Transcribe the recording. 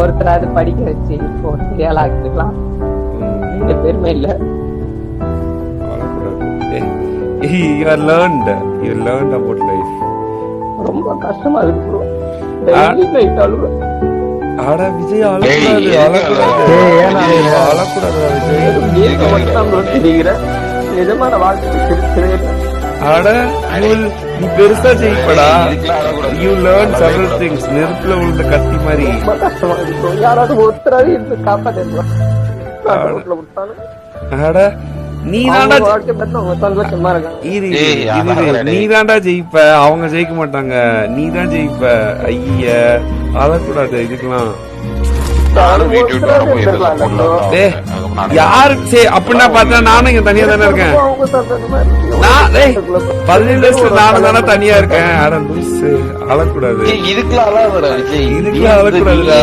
ஒருத்தராது படிக்க வச்சு இப்போ சரியால ஆக்கிக்கலாம். இந்த பெருமை இல்ல. You learned about life. ரொம்ப கஷ்டமா இருக்கு ப்ரோ. டெய்லி நைட் அழுவேன். ஆட விஜய் அழக்கூடாது விஜய் நிஜமான வாழ்க்கை. ஆட நீ பெருசா ஜெயிப்படா. You learn several things. நெருப்புல விழுந்த கத்தி மாதிரி. ரொம்ப கஷ்டமா இருக்கு. யாராவது ஒருத்தராவது இருந்து காப்பாத்தேன். ஆட நீதாண்டா ஜெயிப்ப, அவங்க ஜெயிக்க மாட்டாங்க. நீதான் ஜெயிப்ப. ஐய அழக்கூடாது இதுக்கெல்லாம். யாரு அப்படின்னா பார்த்தா நானும் இங்க தனியா தானே இருக்கேன். 17 வயசுல நானும் தானே தனியா இருக்கேன். அட லூசு அழக்கூடாது. இதுக்கெல்லாம் அழக்கூடாதுடா.